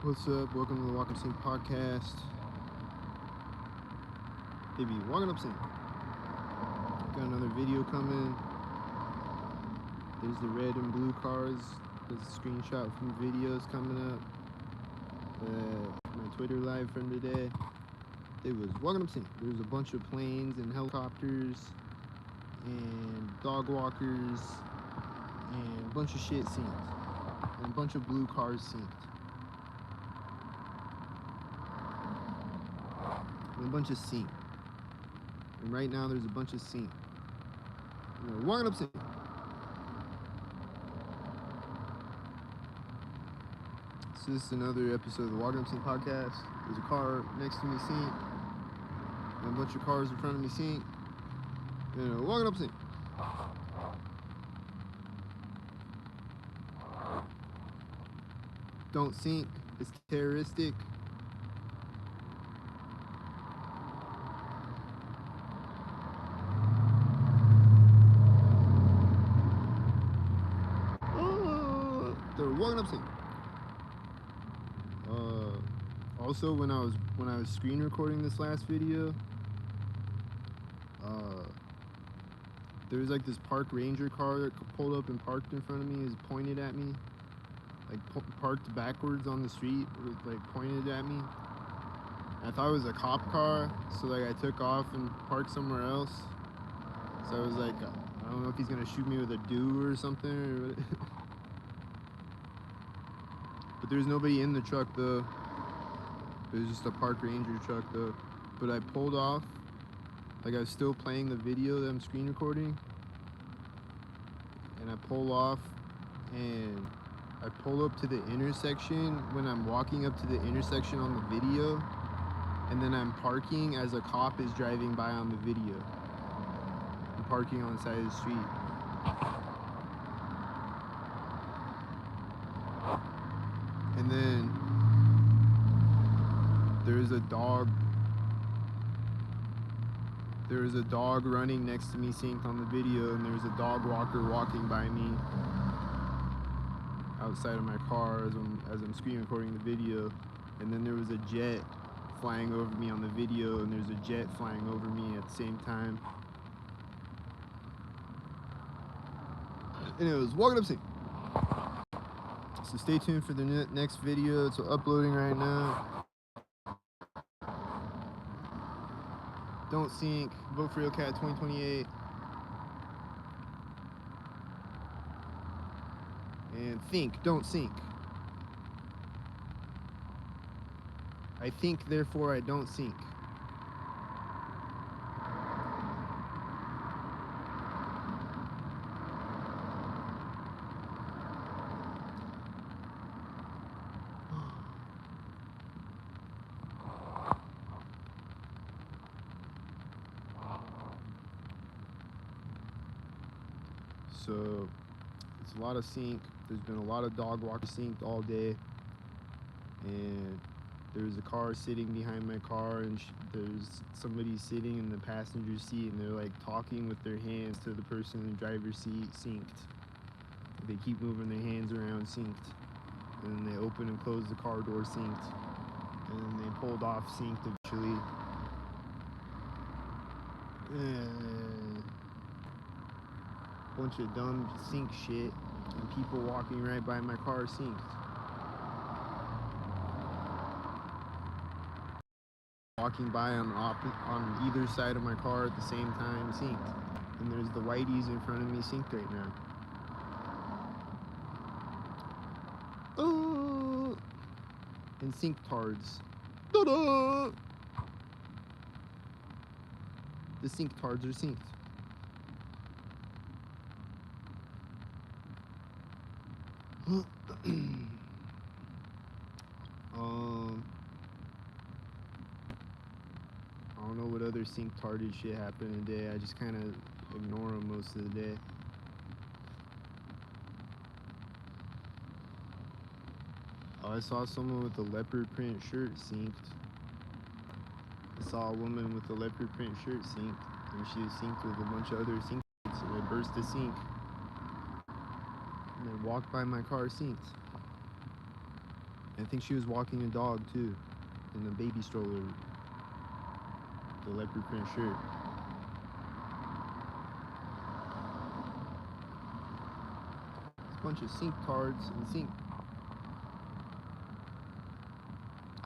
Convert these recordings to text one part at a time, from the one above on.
What's up? Welcome to the Walknupsync Podcast. Baby, Walknupsync. Got another video coming. There's the red and blue cars. There's a screenshot from videos coming up. My Twitter live from today. It was Walknupsync. There's a bunch of planes and helicopters and dog walkers and a bunch of shit synced. And a bunch of blue cars synced. And a bunch of sync. And right now there's a bunch of sync. Walknupsync. So this is another episode of the Walknupsync Podcast. There's a car next to me sync. And a bunch of cars in front of me sync. And Walknupsync. Don't sync. It's terroristic. They're Walknupsync. Also, when I was screen recording this last video, there was like this park ranger car that pulled up and parked in front of me. Is pointed at me, like parked backwards on the street, like pointed at me. I thought it was a cop car, so like I took off and parked somewhere else. So I was like, I don't know if he's gonna shoot me with a dew or something. Or what. But there's nobody in the truck though. There's just a park ranger truck though. But I pulled off, like I was still playing the video that I'm screen recording. And I pull off and I pull up to the intersection when I'm walking up to the intersection on the video. And then I'm parking as a cop is driving by on the video. I'm parking on the side of the street. And then there's a dog running next to me synced on the video, and there's a dog walker walking by me outside of my car as I'm screen recording the video. And then there was a jet flying over me on the video, and there's a jet flying over me at the same time. And it was Walknupsync. So stay tuned for the next video. It's uploading right now. Don't sync. Vote for Cat 2028. And think. Don't sync. I think, therefore I don't sync. So it's a lot of sync. There's been a lot of dog walkers synced all day, and there's a car sitting behind my car, and there's somebody sitting in the passenger seat, and they're like talking with their hands to the person in the driver's seat synced. They keep moving their hands around synced, and then they open and close the car door synced, and then they pulled off synced eventually. And bunch of dumb sync shit, and people walking right by my car synced. Walking by on either side of my car at the same time synced. And there's the whiteys in front of me synced right now. And sync tards. Da-da! The sync tards are synced. I don't know what other sync tarded shit happened today. I just kind of ignore them most of the day. I saw someone with a leopard print shirt synced. I saw a woman with a leopard print shirt synced, and she was synced with a bunch of other sync, and I burst a sync. And I walked by my car synced. I think she was walking a dog too, in the baby stroller, the leopard print shirt. It's a bunch of sync cards and sync.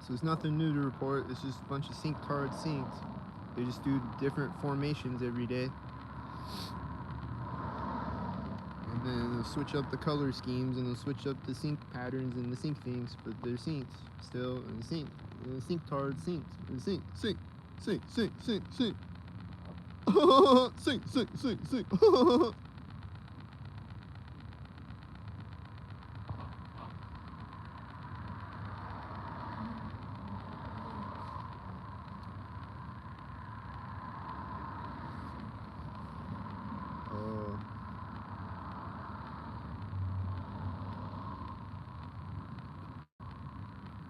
So it's nothing new to report. It's just a bunch of sync cards synced. They just do different formations every day. And then they'll switch up the color schemes and they'll switch up the sync patterns and the sync things, but they're synced still and sync. And the sync cards synced. And sync. Sync, sync, sync, sync. Sync, sync, sync, sync.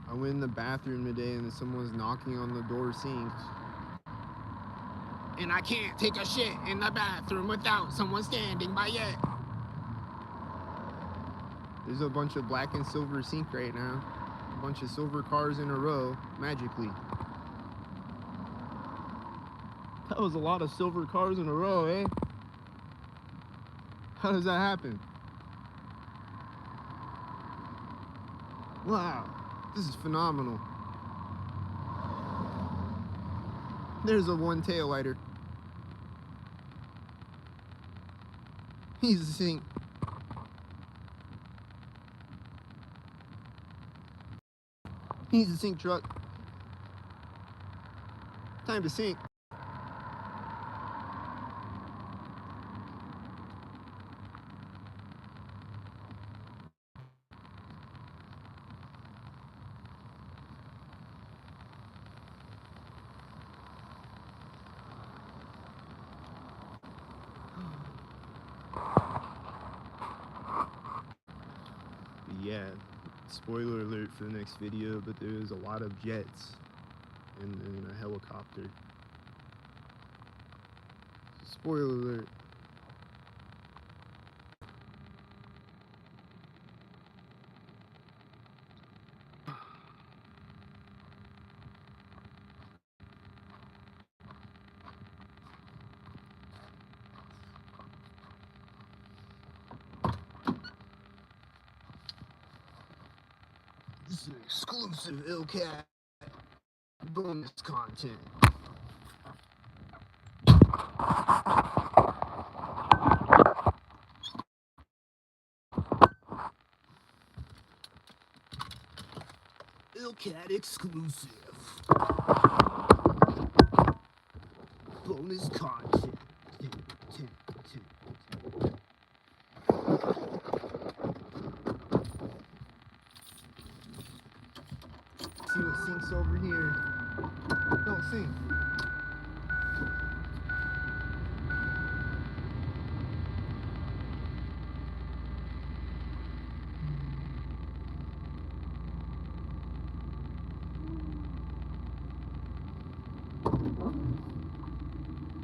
I went in the bathroom today and someone's knocking on the door synced. And I can't take a shit in the bathroom without someone standing by it. There's a bunch of black and silver sync right now. A bunch of silver cars in a row, magically. That was a lot of silver cars in a row, eh? How does that happen? Wow, this is phenomenal. There's a one tail lighter. He's a sync. He's a sync truck. Time to sync. Yeah, spoiler alert for the next video, but there's a lot of jets and a helicopter. Spoiler alert. This is exclusive LCAT bonus content. LCAT exclusive bonus content. See what syncs over here. Don't sync.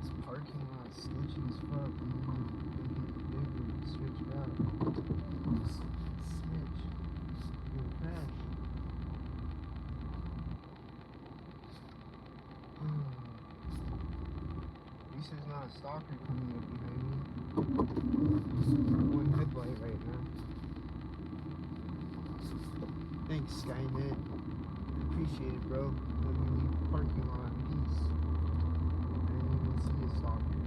This parking lot sketchy as fuck, man. Make it switch out. Switch. It'll crash. At least there's not a stalker coming up behind me. One headlight right now. Thanks, Skynet. Appreciate it, bro. Let me leave the parking lot in peace. I didn't even see a stalker.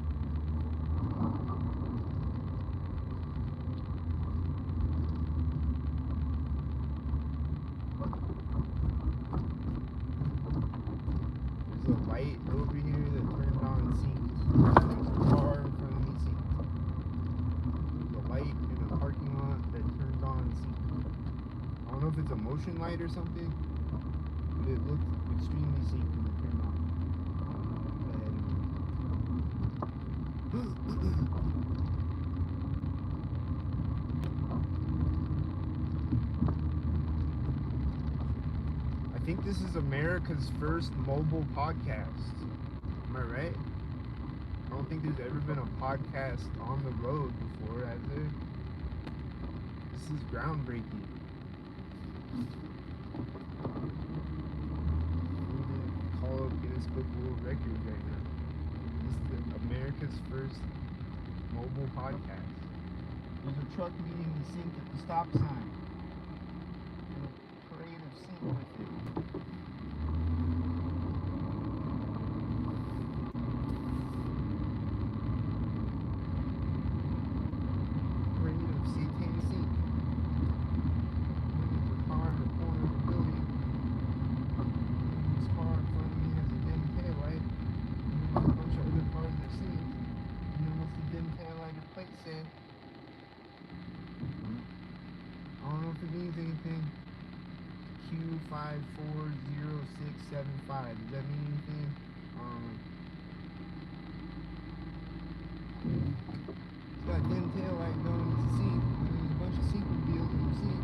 There's a light over here that turned on synced. There's a car in front of me synced. There's a light in a parking lot that turned on synced. I don't know if it's a motion light or something, but it looked extremely synced when it turned on. I think this is America's first mobile podcast. Am I right? I don't think there's ever been a podcast on the road before, has there? This is groundbreaking. Call up Guinness Book World Records right now. This is America's first mobile podcast. There's a truck meeting the sink at the stop sign. And a parade of sink with it. Parade of satanic sink. There's a car in the corner of the building. This car in front of me has a dim tail light. And there's a bunch of other cars that sink. And then what's the dim tail light plate say? I don't know if it means anything. Q540675. Does that mean anything? It's got dim tail light going to sink. And there's a bunch of sink reveals in the sink.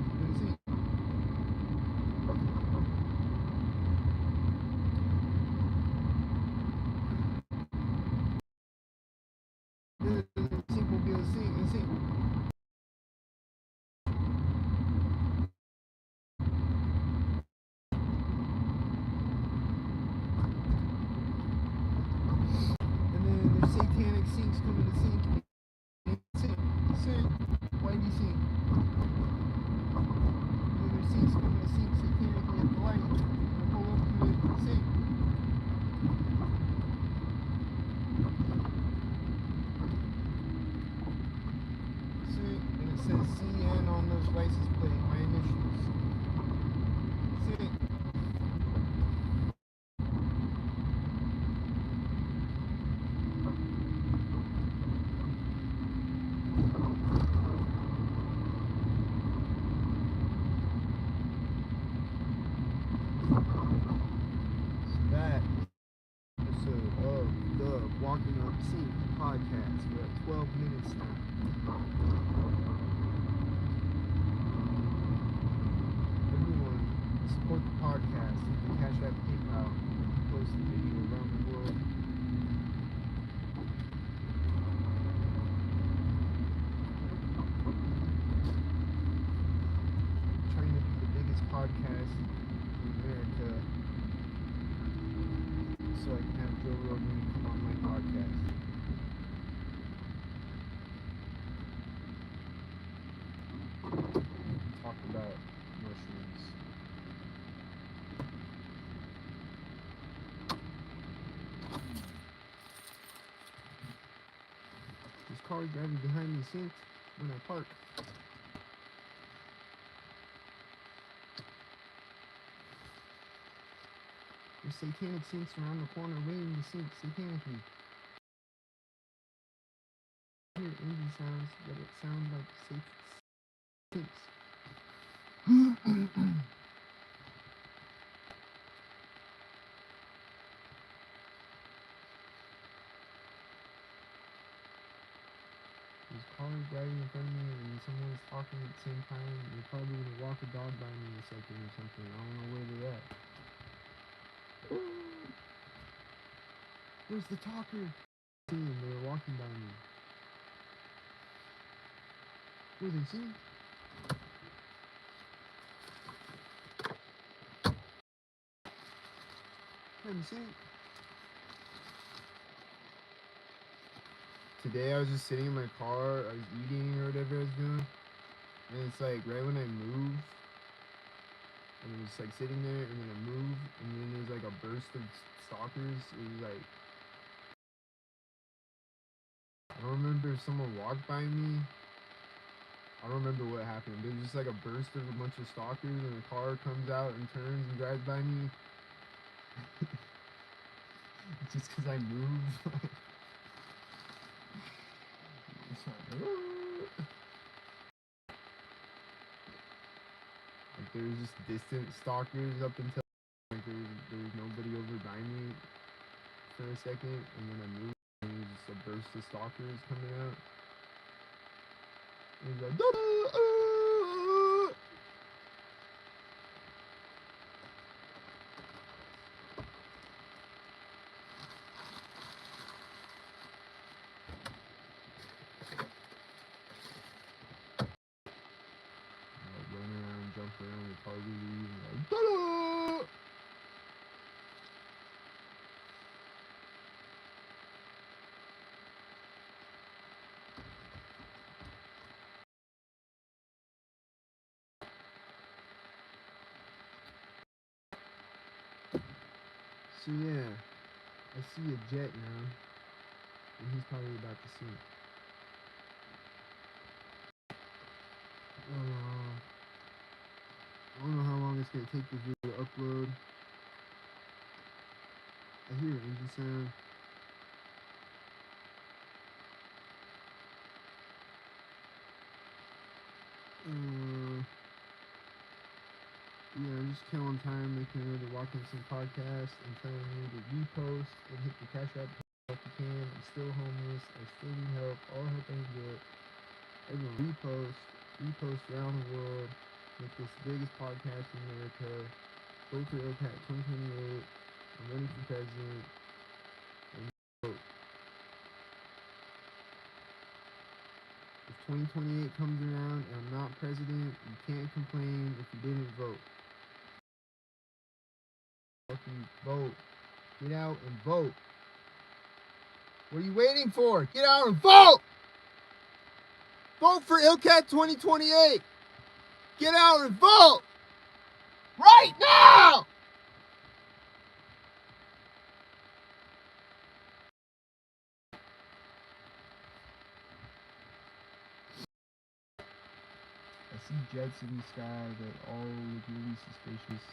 Satanic sinks coming to sink. Sink. Whitey sink. And then there's sinks coming to sink satanically at the light. And pull up to it. Sink. Sink. And it says CN on those license plate. My initials. Sink. Walknupsync Podcast. We're at 12 minutes now. Everyone, support the podcast. You can Cash App, PayPal. Post the video around the world. Trying to be the biggest podcast in America, so I can have Joe Rogan come on my podcast. Talk about mushrooms. This car driving behind me sinks when I park. There's satanic sinks around the corner waiting to sink satanically. I hear engine sounds, but it sounds like sinks. There's cars driving in front of me and someone's talking at the same time. They're probably gonna walk a dog by me in a second or something. I don't know where they're at. Where's the talker? They were walking by me. Where they see? Let me see. Today I was just sitting in my car. I was eating or whatever I was doing, and it's like right when I move. And it was like sitting there, and then I moved, and then there's like a burst of stalkers. It was like, I don't remember if someone walked by me. I don't remember what happened. There's just like a burst of a bunch of stalkers, and the car comes out and turns and drives by me. Just because I moved. Like there was just distant stalkers up until like there was nobody over by me for a second, and then I moved and there was just a burst of stalkers coming out. It was like running around, jumping around the car, like, So yeah, I see a jet now, and he's probably about to see it. I don't know how long it's gonna take this video to upload. I hear an engine sound. Yeah, I'm just killing time making another Walknupsync Podcast and telling you to repost and hit the cash app if you can. I'm still homeless. I still need help. All help I can get. Everyone repost around the world. Make this the biggest podcast in America. Vote for LCAT 2028. I'm running for president. And vote. If 2028 comes around and I'm not president, you can't complain if you didn't vote. Fucking vote. Get out and vote. What are you waiting for? Get out and vote! Vote for LCAT 2028! Get out and vote! Right now! I see jets in the sky that all look really suspicious.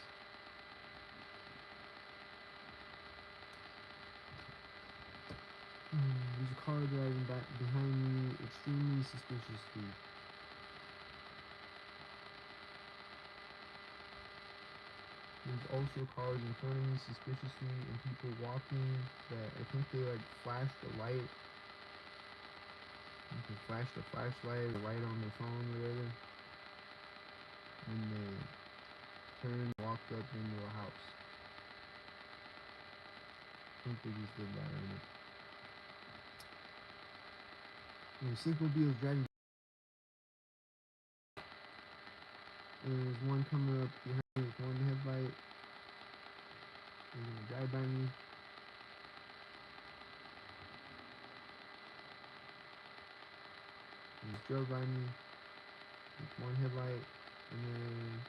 There's a car driving back behind me, extremely suspiciously. There's also cars in front of me suspiciously and people walking that I think they like flashed a light. You can flash the flashlight or light on their phone or whatever. And they turned and walked up into a house. I think they just did that right now. And the Syncmobile is driving. And there's one coming up behind me with one headlight. He's gonna drive by me. He just drove by me with one headlight, and then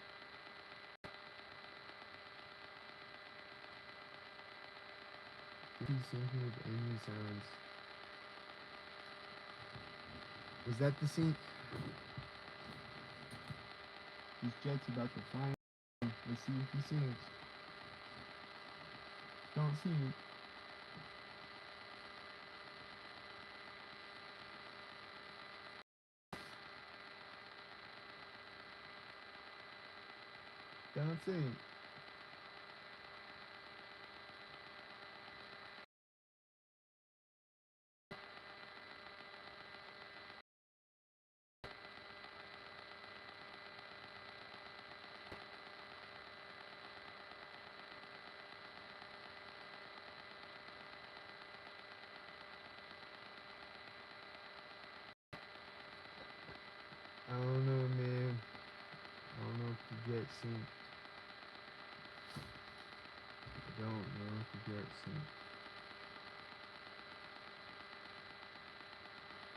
he's syncing with engine sounds. Is that the sync? This jet's about to fly. Let's see if he syncs. Don't see it. Don't sync. I don't know, man. I don't know if the jet synced. I don't know if the jet synced.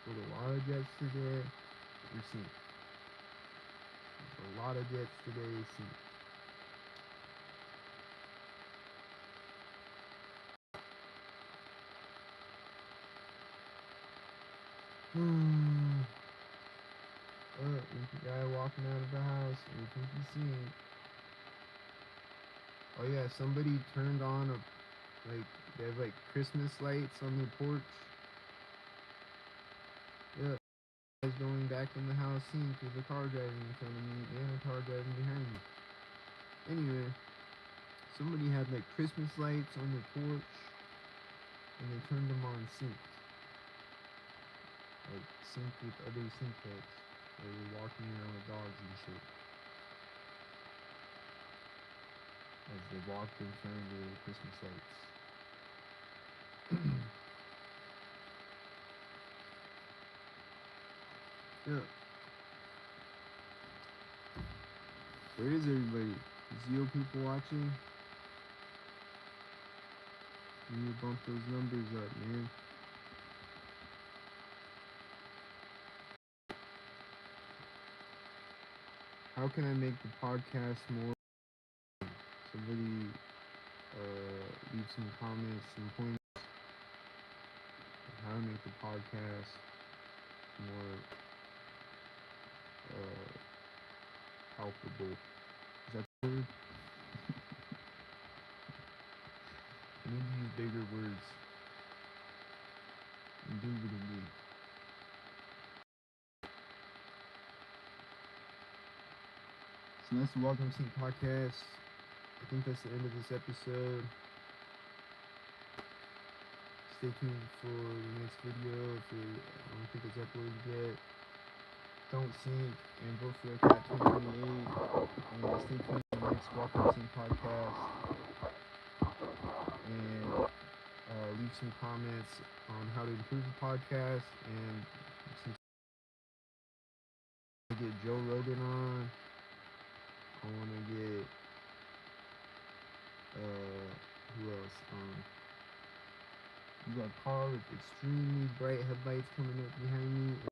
There's a lot of jets today. We're synced. There's a lot of jets today synced. There's a guy walking out of the house. We think he's seen. Oh yeah, somebody turned on they have like Christmas lights on their porch. Yeah, guy's going back in the house seeing there's a car driving in front of me and a car driving behind me. Anyway, somebody had like Christmas lights on their porch and they turned them on synced. Like synced with other sync lights. They were walking around with dogs and shit. As they walked in front of the Christmas lights. Yeah. Where is everybody? Is you people watching? You need to bump those numbers up, man. How can I make the podcast more? Somebody leave leave some comments, some pointers on how to make the podcast more palpable. Is that the word? I need to use bigger words. Indubitably. So that's the Walknupsync Podcast. I think that's the end of this episode. Stay tuned for the next video. I don't think it's uploaded yet. Don't sink and vote for Cat 2028. And stay tuned for the next Walknupsync Podcast. And leave some comments on how to improve the podcast. And since I get Joe Rogan on, I want to get who else? We got a car with extremely bright headlights coming up behind me.